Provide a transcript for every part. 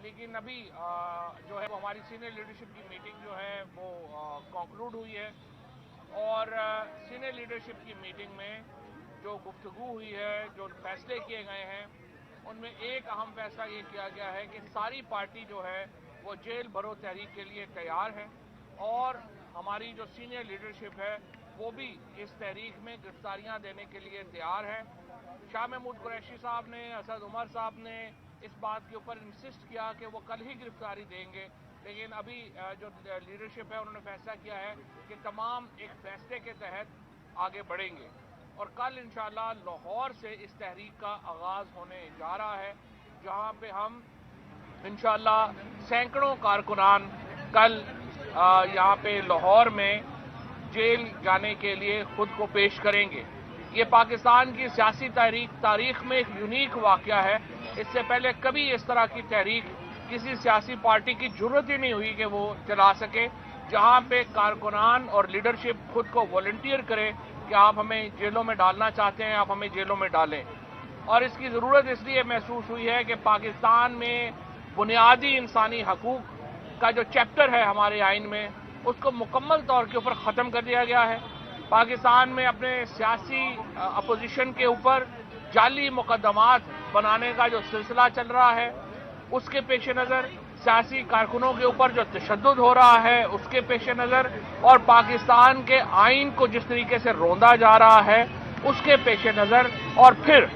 लेकिन अभी जो है वो हमारी सीनियर लीडरशिप की मीटिंग जो है वो कंक्लूड हुई है और सीनियर लीडरशिप की मीटिंग में जो गुफ्तगू हुई है, जो फैसले किए गए हैं, उनमें एक अहम फैसला ये किया गया है कि सारी पार्टी जो है वो जेल भरो तहरीक के लिए तैयार है और हमारी जो सीनियर लीडरशिप है वो भी इस तहरीक में गिरफ्तारियां देने के लिए तैयार है। शाह महमूद कुरैशी साहब ने, असद उमर साहब ने इस बात के ऊपर इंसिस्ट किया कि वो कल ही गिरफ्तारी देंगे, लेकिन अभी जो लीडरशिप है उन्होंने फैसला किया है कि तमाम एक फैसले के तहत आगे बढ़ेंगे और कल इंशाअल्लाह लाहौर से इस तहरीक का आगाज़ होने जा रहा है, जहां पे हम इंशाअल्लाह सैकड़ों कारकुनान कल यहाँ पे लाहौर में जेल जाने के लिए खुद को पेश करेंगे। ये पाकिस्तान की सियासी तारीख में एक यूनिक वाक़या है। इससे पहले कभी इस तरह की तहरीक किसी सियासी पार्टी की जरूरत ही नहीं हुई कि वो चला सके, जहां पे कारकुनान और लीडरशिप खुद को वॉलंटियर करे कि आप हमें जेलों में डालना चाहते हैं, आप हमें जेलों में डालें। और इसकी ज़रूरत इसलिए महसूस हुई है कि पाकिस्तान में बुनियादी इंसानी हकूक़ का जो चैप्टर है हमारे आइन में, उसको मुकम्मल तौर के ऊपर ख़त्म कर दिया गया है। पाकिस्तान में अपने सियासी अपोजिशन के ऊपर जाली मुकदमात बनाने का जो सिलसिला चल रहा है, उसके पेश नज़र सियासी कारकुनों के ऊपर जो तशद्दुद हो रहा है उसके पेश नज़र और पाकिस्तान के आइन को जिस तरीके से रोंदा जा रहा है उसके पेश नज़र और फिर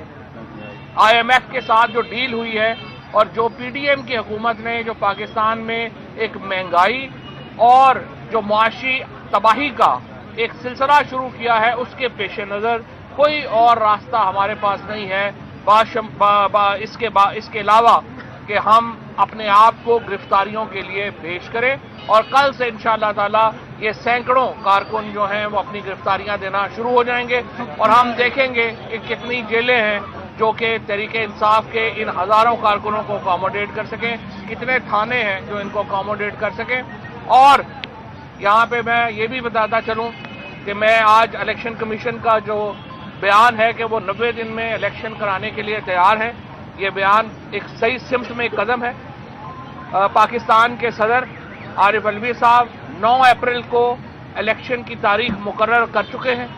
IMF के साथ जो डील हुई है और जो PDM की हुकूमत ने जो पाकिस्तान में एक महंगाई और जो मुआशी तबाही का एक सिलसिला शुरू किया है, उसके पेश नज़र कोई और रास्ता हमारे पास नहीं है इसके अलावा कि हम अपने आप को गिरफ्तारियों के लिए पेश करें और कल से इंशाअल्लाह ताला ये सैकड़ों कारकुन जो हैं वो अपनी गिरफ्तारियां देना शुरू हो जाएंगे और हम देखेंगे कि कितनी जेलें हैं जो कि तहरीके इंसाफ के इन हज़ारों कारकुनों को अकोमोडेट कर सकें, कितने थाने हैं जो इनको अकोमोडेट कर सकें। और यहाँ पे मैं ये भी बताता चलूँ कि मैं आज इलेक्शन कमीशन का जो बयान है कि वो 90 दिन में इलेक्शन कराने के लिए तैयार है, ये बयान एक सही सिमत में एक कदम है। पाकिस्तान के सदर आरिफ अलवी साहब 9 अप्रैल को इलेक्शन की तारीख मुकर्रर कर चुके हैं,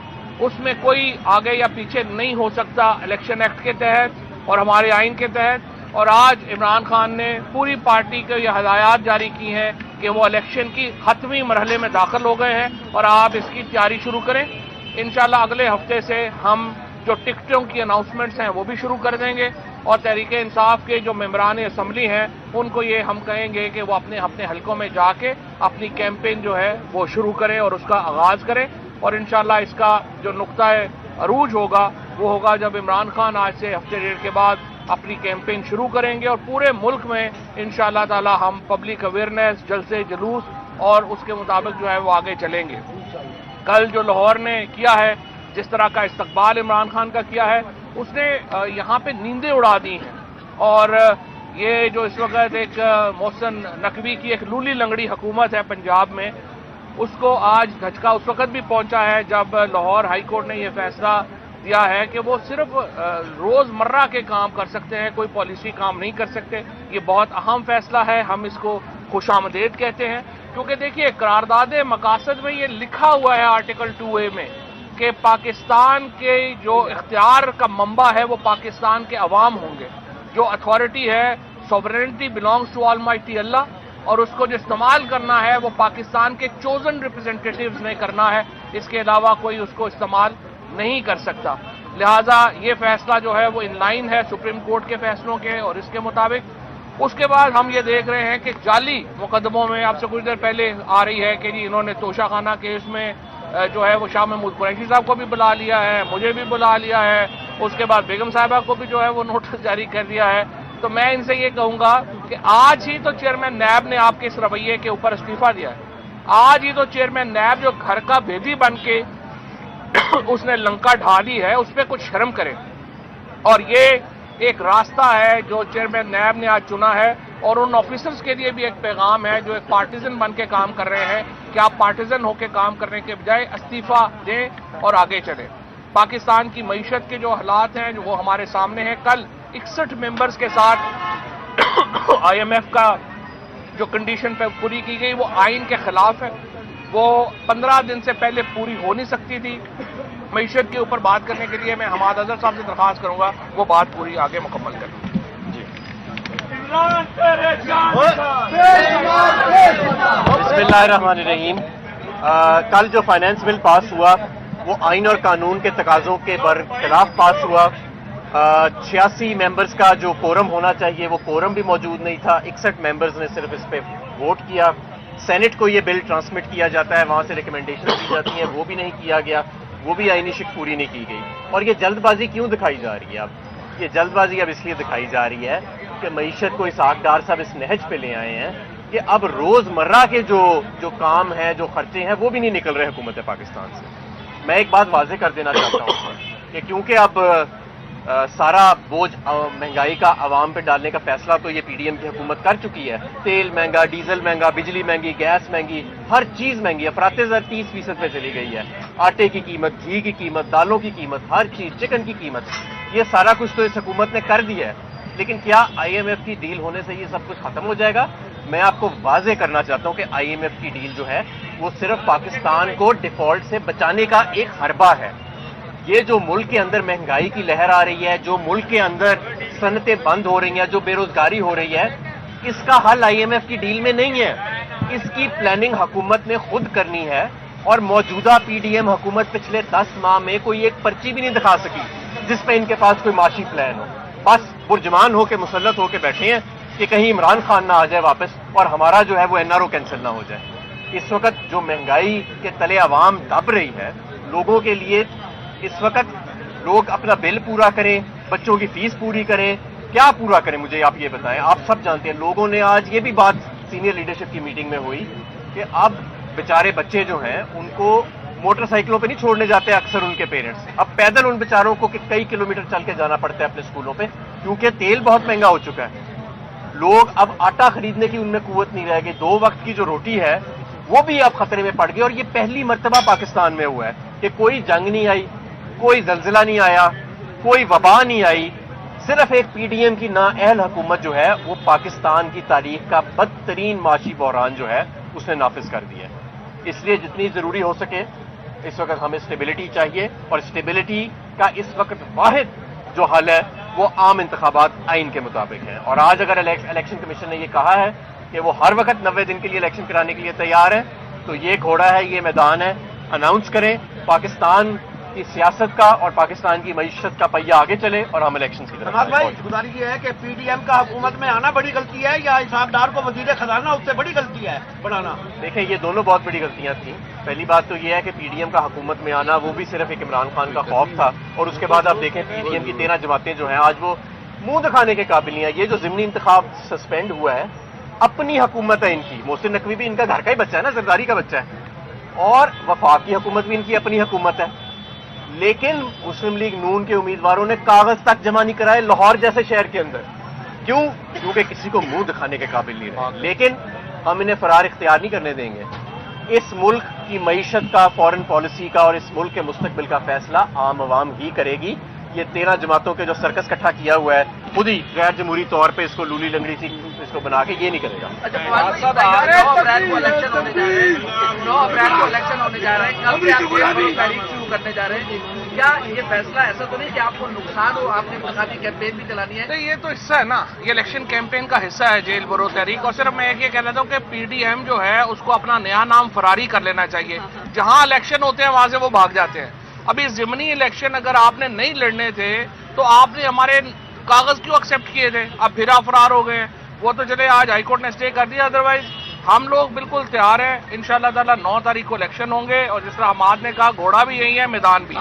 उसमें कोई आगे या पीछे नहीं हो सकता इलेक्शन एक्ट के तहत और हमारे आइन के तहत। और आज इमरान खान ने पूरी पार्टी को यह हदायत जारी की हैं कि वो इलेक्शन की खत्मी मरहले में दाखिल हो गए हैं और आप इसकी तैयारी शुरू करें। इंशाल्लाह अगले हफ्ते से हम जो टिकटों की अनाउंसमेंट्स हैं वो भी शुरू कर देंगे और तहरीक इंसाफ के जो मेंबरान असम्बली हैं उनको ये हम कहेंगे कि वो अपने अपने हलकों में जाके अपनी कैंपेन जो है वो शुरू करें और उसका आगाज़ करें। और इंशाल्लाह इसका जो नुक्ता अरूज होगा वो होगा जब इमरान खान आज से हफ्ते डेढ़ के बाद अपनी कैंपेन शुरू करेंगे और पूरे मुल्क में इंशाअल्लाह ताला हम पब्लिक अवेयरनेस, जलसे जुलूस और उसके मुताबिक जो है वो आगे चलेंगे। कल जो लाहौर ने किया है, जिस तरह का इस्तकबाल इमरान खान का किया है, उसने यहाँ पे नींदें उड़ा दी हैं और ये जो इस वक्त एक मोहसिन नकवी की एक लूली लंगड़ी हुकूमत है पंजाब में, उसको आज धचका उस वक्त भी पहुंचा है जब लाहौर हाई कोर्ट ने यह फैसला दिया है कि वो सिर्फ रोजमर्रा के काम कर सकते हैं, कोई पॉलिसी काम नहीं कर सकते। ये बहुत अहम फैसला है, हम इसको खुशामदीद कहते हैं, क्योंकि देखिए करारदाद मकासद में ये लिखा हुआ है आर्टिकल 2A में कि पाकिस्तान के जो इख्तियार का मंबा है वो पाकिस्तान के अवाम होंगे, जो अथॉरिटी है सॉवरेनिटी बिलोंग्स टू ऑलमाइटी अल्लाह और उसको जो इस्तेमाल करना है वो पाकिस्तान के चोजन रिप्रेजेंटेटिव्स ने करना है, इसके अलावा कोई उसको इस्तेमाल नहीं कर सकता। लिहाजा ये फैसला जो है वो इन लाइन है सुप्रीम कोर्ट के फैसलों के और इसके मुताबिक। उसके बाद हम ये देख रहे हैं कि जाली मुकदमों में आपसे कुछ देर पहले आ रही है कि जी इन्होंने तोशाखाना केस में जो है वो शाह महमूद कुरैशी साहब को भी बुला लिया है, मुझे भी बुला लिया है, उसके बाद बेगम साहिबा को भी जो है वो नोटिस जारी कर दिया है। तो मैं इनसे ये कहूंगा कि आज ही तो चेयरमैन नैब ने आपके इस रवैये के ऊपर इस्तीफा दिया है, आज ही तो चेयरमैन नैब जो घर का भेदी बन के उसने लंका ढा दी है, उस पर कुछ शर्म करें। और ये एक रास्ता है जो चेयरमैन नैब ने आज चुना है और उन ऑफिसर्स के लिए भी एक पैगाम है जो एक पार्टिजन बन के काम कर रहे हैं कि आप पार्टिजन होकर काम करने के बजाय इस्तीफा दें और आगे चलें। पाकिस्तान की मईशत के जो हालात हैं जो वो हमारे सामने हैं। कल 61 मेंबर्स के साथ IMF کا جو کنڈیشن پہ پوری کی گئی وہ آئین کے خلاف ہے، وہ 15 دن سے پہلے پوری ہو نہیں سکتی تھی۔ معیشت کے اوپر بات کرنے کے لیے میں حماد اظہر صاحب سے درخواست کروں گا وہ بات پوری آگے مکمل کریں۔ بسم اللہ الرحمن الرحیم۔ کل جو فائنانس بل پاس ہوا وہ آئین اور قانون کے تقاضوں کے برخلاف پاس ہوا۔ 86 ممبرز کا جو کورم ہونا چاہیے وہ کورم بھی موجود نہیں تھا، 61 ممبرز نے صرف اس پہ ووٹ کیا۔ سینٹ کو یہ بل ٹرانسمٹ کیا جاتا ہے، وہاں سے ریکمنڈیشن دی جاتی ہیں، وہ بھی نہیں کیا گیا، وہ بھی آئینی شک پوری نہیں کی گئی۔ اور یہ جلد بازی کیوں دکھائی جا رہی ہے؟ اب یہ جلد بازی اب اس لیے دکھائی جا رہی ہے کہ معیشت کو اسحاق ڈار صاحب اس نہج پہ لے آئے ہیں کہ اب روز مرہ کے جو کام ہیں، جو خرچے ہیں، وہ بھی نہیں نکل رہے حکومت پاکستان سے۔ میں ایک بات واضح کر دینا چاہتا ہوں کہ کیونکہ اب سارا بوجھ مہنگائی کا عوام پہ ڈالنے کا فیصلہ تو یہ PDM کی حکومت کر چکی ہے۔ تیل مہنگا، ڈیزل مہنگا، بجلی مہنگی، گیس مہنگی، ہر چیز مہنگی ہے۔ افراط زر 30% پہ چلی گئی ہے۔ آٹے کی قیمت، گھی کی قیمت، دالوں کی قیمت، ہر چیز، چکن کی قیمت، یہ سارا کچھ تو اس حکومت نے کر دیا ہے۔ لیکن کیا IMF کی ڈیل ہونے سے یہ سب کچھ ختم ہو جائے گا؟ میں آپ کو واضح کرنا چاہتا ہوں کہ IMF کی ڈیل جو ہے وہ صرف پاکستان کو ڈیفالٹ سے بچانے کا ایک حربہ ہے۔ یہ جو ملک کے اندر مہنگائی کی لہر آ رہی ہے، جو ملک کے اندر صنعتیں بند ہو رہی ہیں، جو بے روزگاری ہو رہی ہے، اس کا حل IMF کی ڈیل میں نہیں ہے۔ اس کی پلاننگ حکومت نے خود کرنی ہے، اور موجودہ PDM حکومت پچھلے 10 ماہ میں کوئی ایک پرچی بھی نہیں دکھا سکی جس پہ ان کے پاس کوئی معاشی پلان ہو۔ بس برجمان ہو کے مسلط ہو کے بیٹھے ہیں کہ کہیں عمران خان نہ آ جائے واپس اور ہمارا جو ہے وہ NRO کینسل نہ ہو جائے۔ اس وقت جو مہنگائی کے تلے عوام دب رہی ہے، لوگوں کے لیے اس وقت لوگ اپنا بل پورا کریں، بچوں کی فیس پوری کریں، کیا پورا کریں مجھے آپ یہ بتائیں۔ آپ سب جانتے ہیں، لوگوں نے آج یہ بھی بات سینئر لیڈرشپ کی میٹنگ میں ہوئی کہ اب بیچارے بچے جو ہیں ان کو موٹر سائیکلوں پہ نہیں چھوڑنے جاتے اکثر ان کے پیرنٹس، اب پیدل ان بیچاروں کو کئی کلومیٹر چل کے جانا پڑتا ہے اپنے اسکولوں پہ، کیونکہ تیل بہت مہنگا ہو چکا ہے۔ لوگ اب آٹا خریدنے کی ان میں قوت نہیں رہ گئی، 2 وقت کی جو روٹی ہے وہ بھی اب خطرے میں پڑ گئی۔ اور یہ پہلی مرتبہ پاکستان میں ہوا ہے کہ کوئی جنگ نہیں آئی، کوئی زلزلہ نہیں آیا، کوئی وبا نہیں آئی، صرف ایک PDM کی نااہل حکومت جو ہے وہ پاکستان کی تاریخ کا بدترین معاشی بحران جو ہے اس نے نافذ کر دیا ہے۔ اس لیے جتنی ضروری ہو سکے اس وقت ہمیں اسٹیبلٹی چاہیے، اور اسٹیبلٹی کا اس وقت واحد جو حل ہے وہ عام انتخابات آئین کے مطابق ہیں۔ اور آج اگر الیکشن کمیشن نے یہ کہا ہے کہ وہ ہر وقت 90 دن کے لیے الیکشن کرانے کے لیے تیار ہے، تو یہ گھوڑا ہے، یہ میدان ہے، اناؤنس کریں، پاکستان کی سیاست کا اور پاکستان کی معیشت کا پہیہ آگے چلے اور ہم الیکشن کی طرف بھائی گزارش یہ ہے کہ PDM کا حکومت میں آنا بڑی غلطی ہے یا اسحاق ڈار کو وزیر خزانہ اس سے بڑی غلطی ہے بنانا؟ دیکھیں یہ دونوں بہت بڑی غلطیاں تھیں۔ پہلی بات تو یہ ہے کہ PDM کا حکومت میں آنا وہ بھی صرف ایک عمران خان کا خوف تھا، اور اس کے بعد آپ دیکھیں PDM کی 13 جماعتیں جو ہیں آج وہ منہ دکھانے کے قابل نہیں ہیں۔ یہ جو ضمنی انتخاب سسپینڈ ہوا ہے، اپنی حکومت ہے ان کی، محسن نقوی بھی ان کا گھر کا ہی بچہ ہے نا، زرداری کا بچہ ہے، اور وفاقی حکومت بھی ان کی اپنی حکومت ہے، لیکن مسلم لیگ نون کے امیدواروں نے کاغذ تک جمع نہیں کرائے لاہور جیسے شہر کے اندر۔ کیوں؟ کیونکہ کسی کو منہ دکھانے کے قابل نہیں رہے۔ لیکن ہم انہیں فرار اختیار نہیں کرنے دیں گے۔ اس ملک کی معیشت کا، فارن پالیسی کا اور اس ملک کے مستقبل کا فیصلہ عام عوام ہی کرے گی۔ یہ 13 جماعتوں کے جو سرکس اکٹھا کیا ہوا ہے، خود ہی غیر جمہوری طور پہ اس کو لولی لنگڑی سی اس کو بنا کے یہ نہیں کرے گا۔ 9 اپریل کو الیکشن ہونے جا رہے ہیں، 9 اپریل کو الیکشن ہونے جا رہے ہیں، کب سے آپ یہ تاریخ شروع کرنے جا رہے ہیں؟ کیا یہ فیصلہ ایسا تو نہیں کہ آپ کو نقصان ہو، آپ نے انتخابی کیمپین بھی چلانی ہے؟ یہ تو حصہ ہے نا، یہ الیکشن کیمپین کا حصہ ہے جیل برو تحریک۔ اور صرف میں ایک یہ کہہ لیتا ہوں کہ PDM جو ہے اس کو اپنا نیا نام فراری کر لینا چاہیے۔ جہاں الیکشن ہوتے ہیں وہاں سے وہ بھاگ جاتے ہیں۔ ابھی ضمنی الیکشن اگر آپ نے نہیں لڑنے تھے تو آپ نے ہمارے کاغذ کیوں ایکسیپٹ کیے تھے؟ اب پھر آپ فرار ہو گئے۔ وہ تو چلے آج ہائی کورٹ نے اسٹے کر دیا، ادروائز ہم لوگ بالکل تیار ہیں۔ انشاءاللہ تعالیٰ 9 تاریخ کو الیکشن ہوں گے، اور جس طرح حماد نے کہا گھوڑا بھی یہی ہے، میدان بھی۔